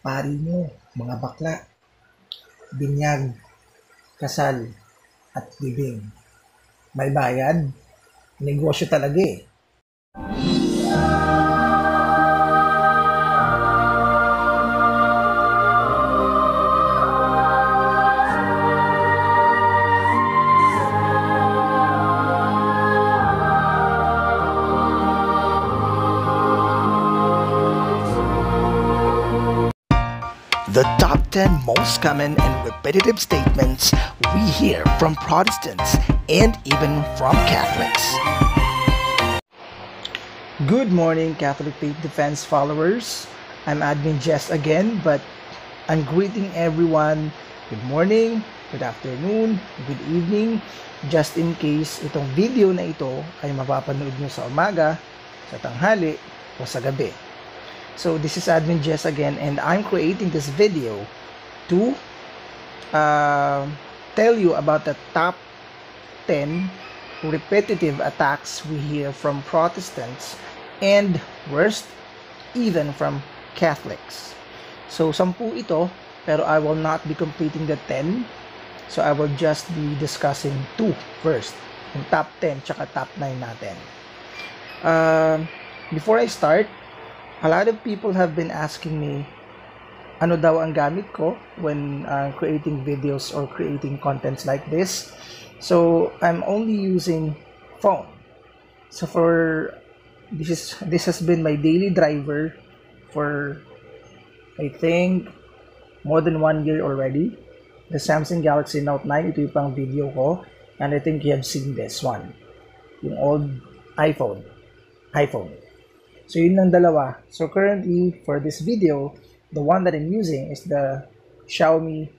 Pari nyo, mga bakla, binyag, kasal, at libing. May bayad, negosyo talaga eh. The top 10 most common and repetitive statements we hear from Protestants and even from Catholics. Good morning, Catholic Faith Defense followers. I'm Admin Jess again, but I'm greeting everyone. Good morning, good afternoon, good evening. Just in case itong video na ito ay mapapanood nyo sa umaga, sa tanghali, o sa gabi. So this is Admin Jess again, and I'm creating this video to tell you about the top 10 repetitive attacks we hear from Protestants and worst, even from Catholics. So 10 ito, pero I will not be completing the 10. So I will just be discussing 2 first, yung top 10 tsaka top 9 natin. Before I start, a lot of people have been asking me ano daw ang gamit ko when creating videos or creating contents like this. So I'm only using phone. So for this has been my daily driver for I think more than 1 year already. The Samsung Galaxy Note 9, ito yung pang video ko, and I think you have seen this one, yung old iPhone. So yun lang dalawa. So currently for this video, the one that I'm using is the Xiaomi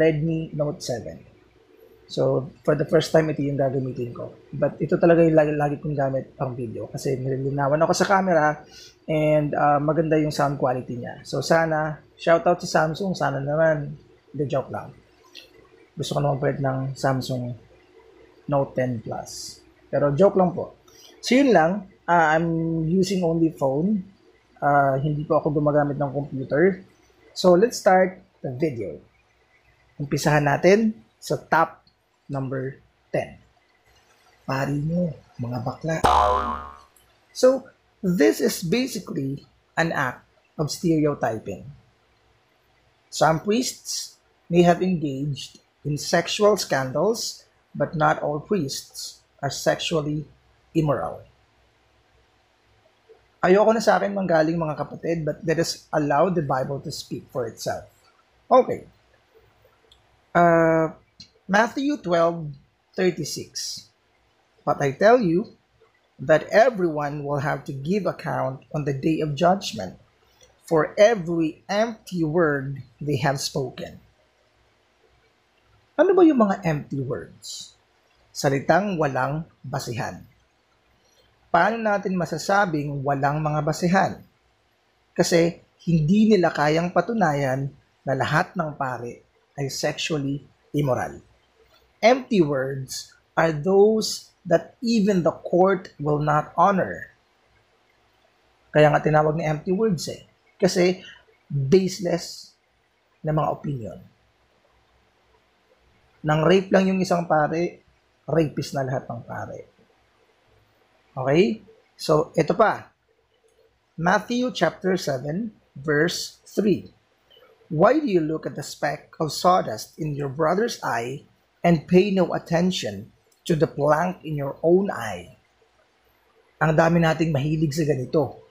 Redmi Note 7. So for the first time, ito yung gagamitin ko. But ito talaga yung lagi kong gamit pang video kasi nililinawan ako sa camera and maganda yung sound quality niya. So sana, shoutout sa Samsung, sana naman, the joke lang. Gusto ko naman pwede ng Samsung Note 10 Plus. Pero joke lang po. So yun lang. I'm using only phone. Hindi po ako gumagamit ng computer. So let's start the video. Umpisahan natin sa top number 10. Pari nyo, mga bakla. So this is basically an act of stereotyping. Some priests may have engaged in sexual scandals, but not all priests are sexually immoral. Ayoko na sa akin manggaling mga kapatid, but let us allow the Bible to speak for itself. Okay. Matthew 12:36. But I tell you that everyone will have to give account on the day of judgment for every empty word they have spoken. Ano ba yung mga empty words? Salitang walang basihan. Paano natin masasabing walang mga basehan? Kasi hindi nila kayang patunayan na lahat ng pari ay sexually immoral. Empty words are those that even the court will not honor. Kaya nga tinawag na empty words eh. Kasi baseless na mga opinion. Nang rape lang yung isang pari, rapist na lahat ng pari. Okay? So, ito pa. Matthew chapter 7, verse 3. Why do you look at the speck of sawdust in your brother's eye and pay no attention to the plank in your own eye? Ang dami nating mahilig sa ganito.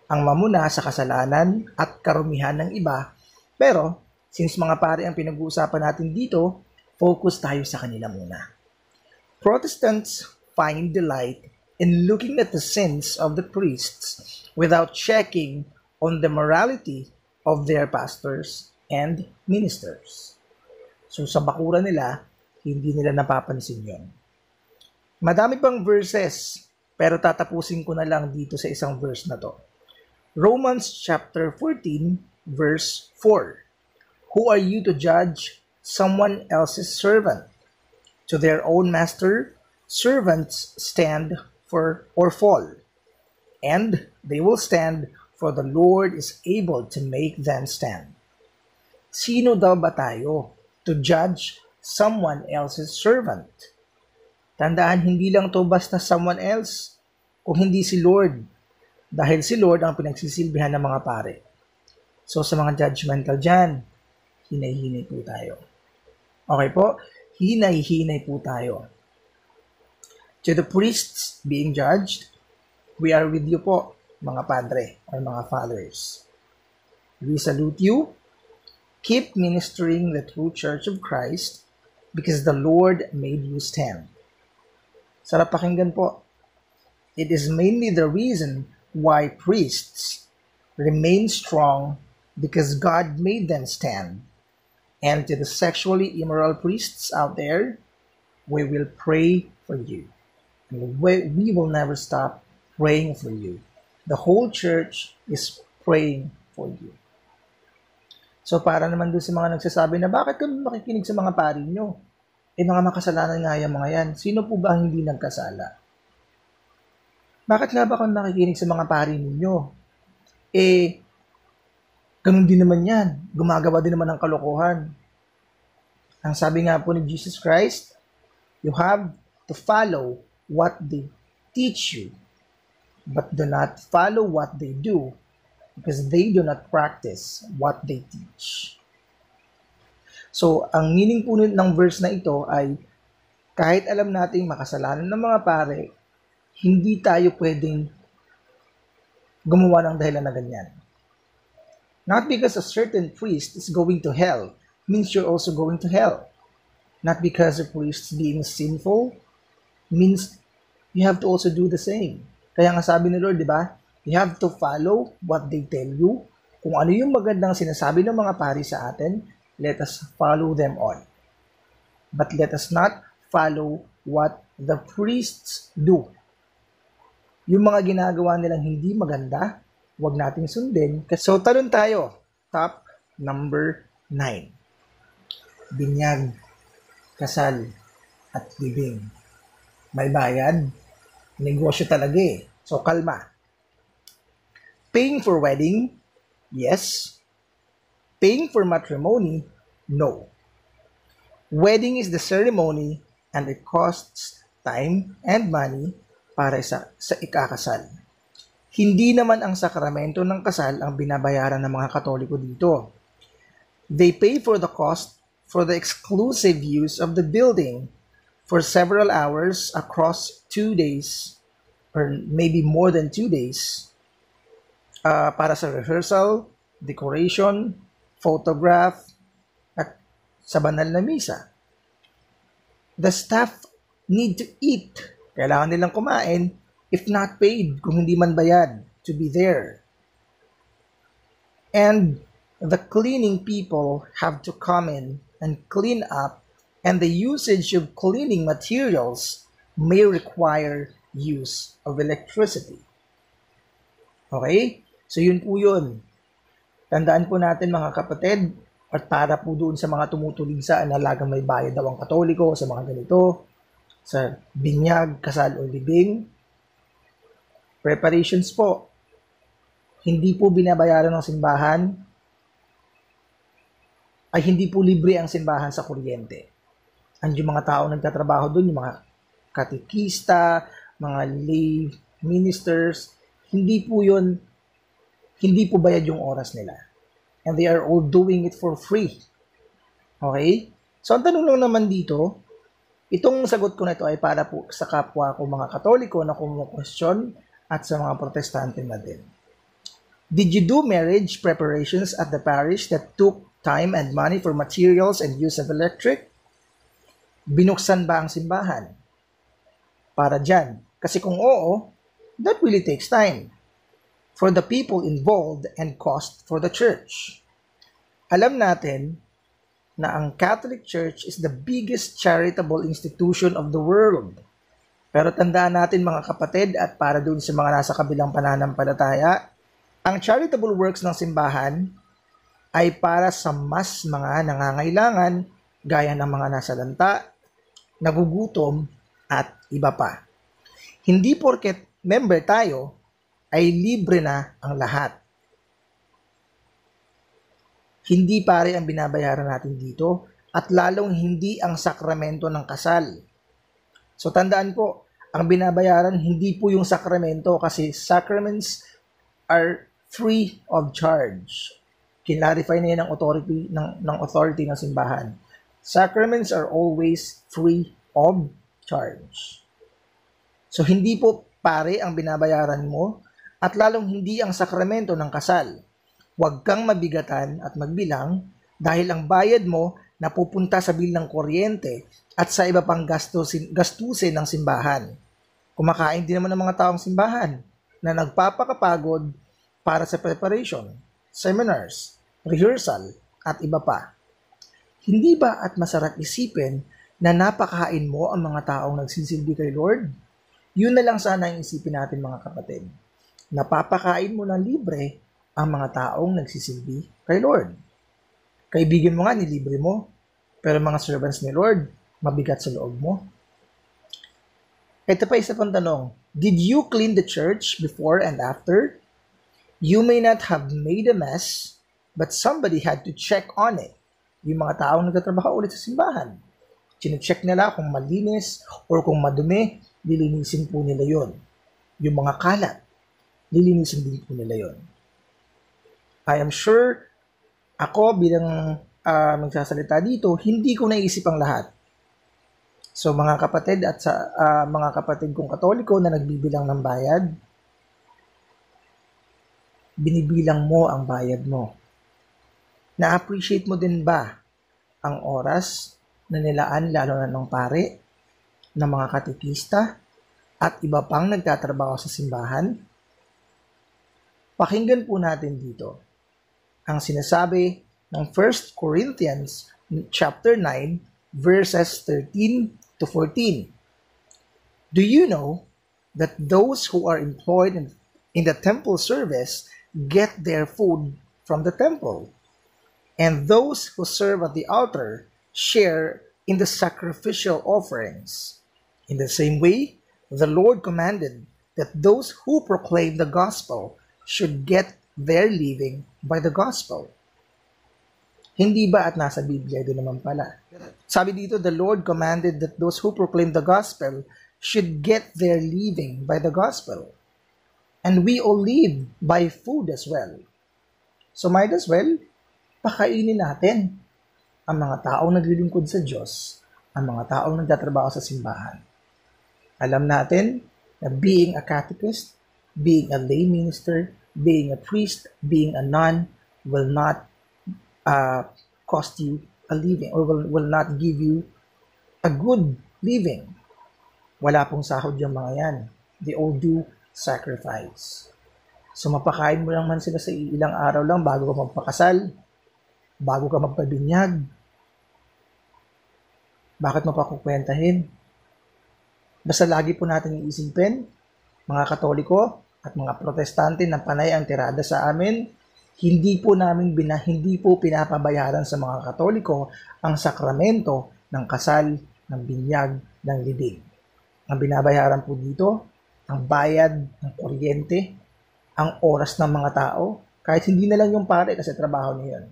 Ang mamuna sa kasalanan at karumihan ng iba. Pero, since mga pare ang pinag-uusapan natin dito, focus tayo sa kanila muna. Protestants find delight in looking at the sins of the priests without checking on the morality of their pastors and ministers. So sa bakura nila, hindi nila napapansin yun. Madami pang verses, pero tatapusin ko na lang dito sa isang verse na to. Romans chapter 14, verse 4. Who are you to judge someone else's servant? To their own master, servants stand for or fall, and they will stand for the Lord is able to make them stand. Sino daw ba tayo to judge someone else's servant? Tandaan, hindi lang to basta someone else, kung hindi si Lord. Dahil si Lord ang pinagsisilbihan ng mga pare. So sa mga judgmental dyan, hinay-hinay po tayo. Okay po? Hinay-hinay po tayo. To the priests being judged, we are with you po, mga padre or mga fathers. We salute you. Keep ministering the true church of Christ because the Lord made you stand. Sarap pakinggan po. It is mainly the reason why priests remain strong because God made them stand. And to the sexually immoral priests out there, we will pray for you. And we will never stop praying for you. The whole church is praying for you. So para naman doon sa mga nagsasabi na bakit kami makikinig sa mga pari nyo? Mga makasalanan nga yung mga yan. Sino po ba hindi nagkasala? Bakit nga ba kami makikinig sa mga pari ninyo? Ganun din naman yan. Gumagawa din naman ng kalokohan. Ang sabi nga po ni Jesus Christ, you have to follow what they teach you, but do not follow what they do, because they do not practice what they teach. So, ang meaning po ng verse na ito ay, kahit alam nating makasalanan ng mga pare, hindi tayo pwedeng gumawa ng dahilan na ganyan. Not because a certain priest is going to hell means you're also going to hell. Not because a priest being sinful means you have to also do the same. Kaya nga sabi ni Lord, di ba? You have to follow what they tell you. Kung ano yung magandang sinasabi ng mga pari sa atin, let us follow them on. But let us not follow what the priests do. Yung mga ginagawa nilang hindi maganda, huwag nating sundin. So, talon tayo. Top number 9. Binyag, kasal, at libing. May bayad. Negosyo talaga eh. So, kalma. Paying for wedding? Yes. Paying for matrimony? No. Wedding is the ceremony and it costs time and money para sa ikakasal. Hindi naman ang sakramento ng kasal ang binabayaran ng mga Katoliko dito. They pay for the cost for the exclusive use of the building for several hours across 2 days or maybe more than 2 days para sa rehearsal, decoration, photograph, at sa banal na misa. The staff need to eat. Kailangan nilang kumain, if not paid, kung hindi man bayad, to be there. And the cleaning people have to come in and clean up, and the usage of cleaning materials may require use of electricity. Okay? So yun po yun. Tandaan po natin mga kapatid, at para po doon sa mga tumutulig sa analagang may bayad daw ang Katoliko, sa mga ganito, sa binyag, kasal o libing, preparations po. Hindi po binabayaran ng simbahan, ay hindi po libre ang simbahan sa kuryente. And yung mga tao nagtatrabaho doon, yung mga katekista, mga lay ministers, hindi po bayad yung oras nila. And they are all doing it for free. Okay? So, ang tanong lang naman dito, itong sagot ko na ito ay para po sa kapwa ko mga Katoliko na kumu-question at sa mga Protestante na din. Did you do marriage preparations at the parish that took time and money for materials and use of electric? Binuksan ba ang simbahan para dyan? Kasi kung oo, that really takes time for the people involved and cost for the church. Alam natin na ang Catholic Church is the biggest charitable institution of the world. Pero tandaan natin mga kapatid at para dun sa mga nasa kabilang pananampalataya, ang charitable works ng simbahan ay para sa mas mga nangangailangan gaya ng mga nasalanta, nagugutom at iba pa. Hindi porket member tayo ay libre na ang lahat. Hindi pare ang binabayaran natin dito at lalong hindi ang sakramento ng kasal. So tandaan po, ang binabayaran hindi po yung sakramento kasi sacraments are free of charge. Kinlarify na yan ng authority ng simbahan. Sacraments are always free of charge. So hindi po pare ang binabayaran mo at lalong hindi ang sakramento ng kasal. Huwag kang mabigatan at magbilang dahil ang bayad mo napupunta sa bill ng kuryente at sa iba pang gastusin ng simbahan. Kumakain din naman ng mga taong simbahan na nagpapakapagod para sa preparation, seminars, rehearsal, at iba pa. Hindi ba at masarap isipin na napakain mo ang mga taong nagsisilbi kay Lord? Yun na lang sana ang isipin natin mga kapatid. Napapakain mo ng libre ang mga taong nagsisilbi kay Lord. Kaibigan mo nga, nilibre mo. Pero mga servants ni Lord, mabigat sa loob mo. Ito pa isa pang tanong. Did you clean the church before and after? You may not have made a mess, but somebody had to check on it. Yung mga taong nagtatrabaho ulit sa simbahan. Chine-check nila kung malinis or kung madumi, lilinisin po nila yon. Yung mga kalat, lilinisin din po nila yon. I am sure ako bilang magsasalita dito, hindi ko naisip ang lahat. So mga kapatid at sa mga kapatid kong Katoliko na nagbibilang ng bayad, binibilang mo ang bayad mo. Na-appreciate mo din ba ang oras na nilaan lalo na ng pare, ng mga katekista, at iba pang nagtatrabaho sa simbahan? Pakinggan po natin dito ang sinasabi ng 1 Corinthians chapter 9 verses 13 to 14. Do you know that those who are employed in the temple service get their food from the temple, and those who serve at the altar share in the sacrificial offerings? In the same way, the Lord commanded that those who proclaim the gospel should get their living by the gospel. Hindi ba at nasa Biblia din naman pala? Sabi dito, the Lord commanded that those who proclaim the gospel should get their living by the gospel. And we all live by food as well. So might as well, pakainin natin ang mga taong naglilingkod sa Diyos, ang mga taong nagtatrabaho sa simbahan. Alam natin na being a catechist, being a lay minister, being a priest, being a nun will not cost you a living or will not give you a good living. Wala pong sahod yung mga yan. They all do sacrifice. So mapakain mo lang man sila sa ilang araw lang bago ka magpakasal, bago ka magpabinyag. Bakit mo pa kukwentahin? Basta lagi po natin iisipin, mga Katoliko at mga Protestante na panay ang tirada sa amin, hindi po pinapabayaran sa mga Katoliko ang sakramento ng kasal, ng binyag, ng libing. Ang binabayaran po dito, ang bayad ng kuryente, ang oras ng mga tao, kahit hindi na lang yung pare kasi trabaho niya yun.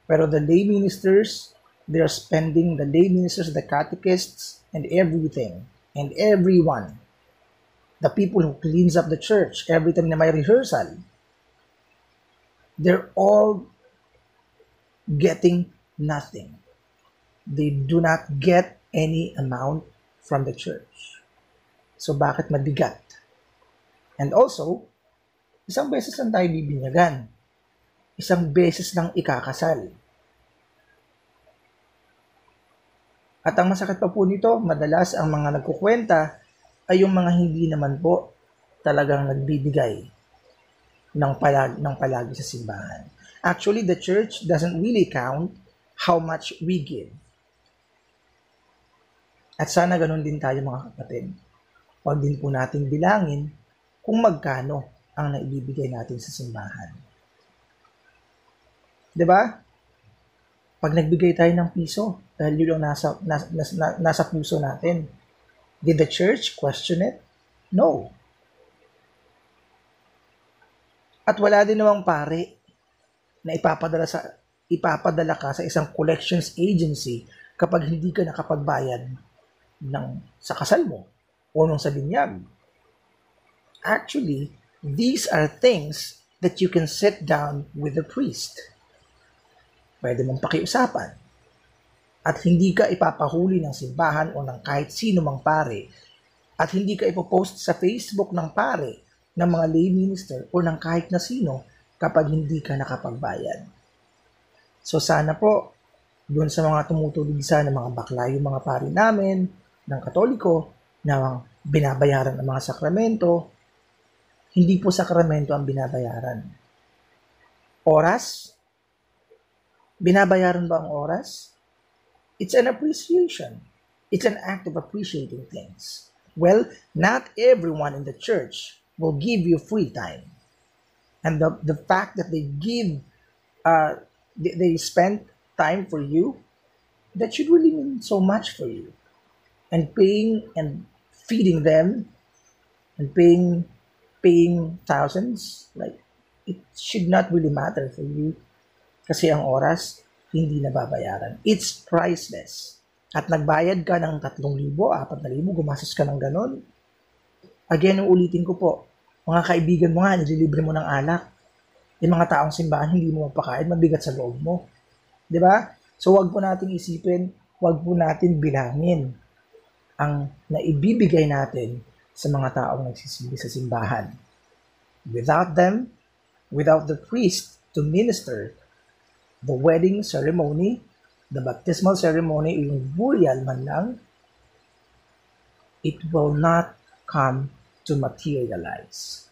Pero the lay ministers, the catechists, and everything, and everyone, the people who cleans up the church every time na may rehearsal, they're all getting nothing. They do not get any amount from the church. So bakit mabigat? And also, isang beses lang tayo bibinyagan. Isang beses lang ikakasal. At ang masakit pa po nito, madalas ang mga nagkukwenta ay yung mga hindi naman po talagang nagbibigay ng palagi sa simbahan. Actually, the church doesn't really count how much we give. At sana ganun din tayo mga kapatid. Huwag din po natin bilangin kung magkano ang naibibigay natin sa simbahan. 'Di ba? Pag nagbigay tayo ng piso, dahil yun ang nasa puso natin, did the church question it? No. At wala din namang pare na ipapadala ipapadala ka sa isang collections agency kapag hindi ka nakapagbayad sa kasal mo o nung sa binyag. Actually, these are things that you can sit down with the priest. Pwede mong pakiusapan. At hindi ka ipapahuli ng simbahan o ng kahit sino mang pare. At hindi ka ipopost sa Facebook ng pare, ng mga lay minister o ng kahit na sino kapag hindi ka nakapagbayad. So sana po, doon sa mga tumutuligsa ng mga bakla, yung mga pari namin, ng Katoliko, na binabayaran ng mga sakramento, hindi po sakramento ang binabayaran. Oras? Binabayaran ba ang oras? It's an appreciation. It's an act of appreciating things. Well, not everyone in the church will give you free time. And the fact that they spend time for you, that should really mean so much for you. And paying and feeding them and paying thousands, like, it should not really matter for you kasi ang oras hindi nababayaran. It's priceless. At nagbayad ka ng 3,000, 4,000, gumastos ka ng ganon. Again, ulitin ko po, mga kaibigan mo nga, nililibre mo ng alak. Yung mga taong simbahan, hindi mo mapakain, mabigat sa loob mo. Diba? So, wag po natin isipin, wag po natin bilangin ang naibibigay natin sa mga taong nagsisilbi sa simbahan. Without them, without the priest to minister the wedding ceremony, the baptismal ceremony, yung burial man lang, it will not come to materialize.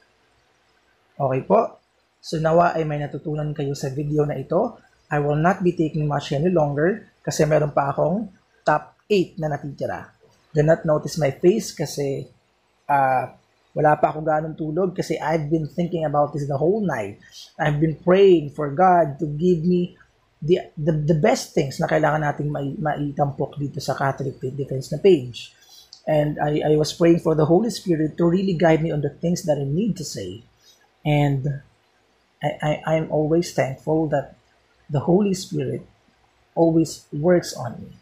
Okay po? So nawa ay may natutunan kayo sa video na ito. I will not be taking much any longer kasi meron pa akong top 8 na natitira. Do not notice my face kasi wala pa ako ganong tulog kasi I've been thinking about this the whole night. I've been praying for God to give me the best things na kailangan nating maitampok dito sa Catholic Faith Defense na page. And I was praying for the Holy Spirit to really guide me on the things that I need to say. And I'm always thankful that the Holy Spirit always works on me.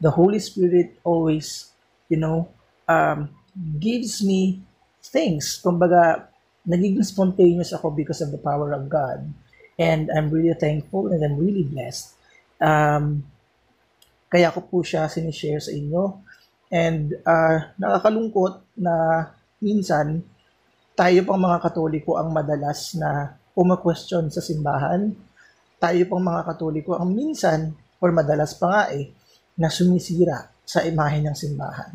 The Holy Spirit always, gives me things. Kumbaga, nagiging spontaneous ako because of the power of God. And I'm really thankful and I'm really blessed. Kaya ko po siya sinishare sa inyo. And nakakalungkot na minsan, tayo pang mga Katoliko ang madalas na question sa simbahan. Tayo pang mga Katoliko ang minsan, or madalas pa nga na sumisira sa imahe ng simbahan.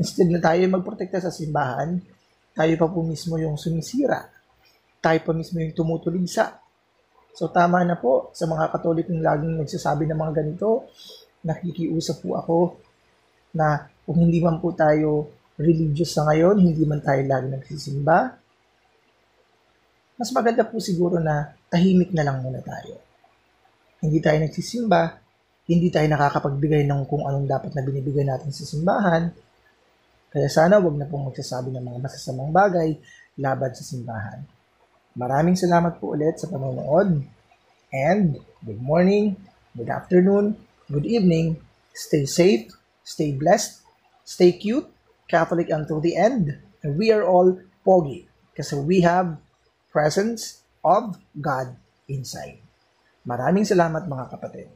Instead na tayo magprotekta sa simbahan, tayo pa po mismo yung sumisira. Tayo pa mismo yung tumutuligsa. So tama na po sa mga Katolikong laging nagsasabi ng mga ganito, nakikiusap po ako na kung hindi man po tayo religious sa ngayon, hindi man tayo lagi nagsisimba, mas maganda po siguro na tahimik na lang muna tayo. Hindi tayo nagsisimba, hindi tayo nakakapagbigay ng kung anong dapat na binibigay natin sa simbahan, kaya sana wag na pong magsasabi ng mga masasamang bagay laban sa simbahan. Maraming salamat po ulit sa panonood, and good morning, good afternoon, good evening, stay safe, stay blessed, stay cute, Catholic until the end, and we are all pogi kasi we have presence of God inside. Maraming salamat mga kapatid.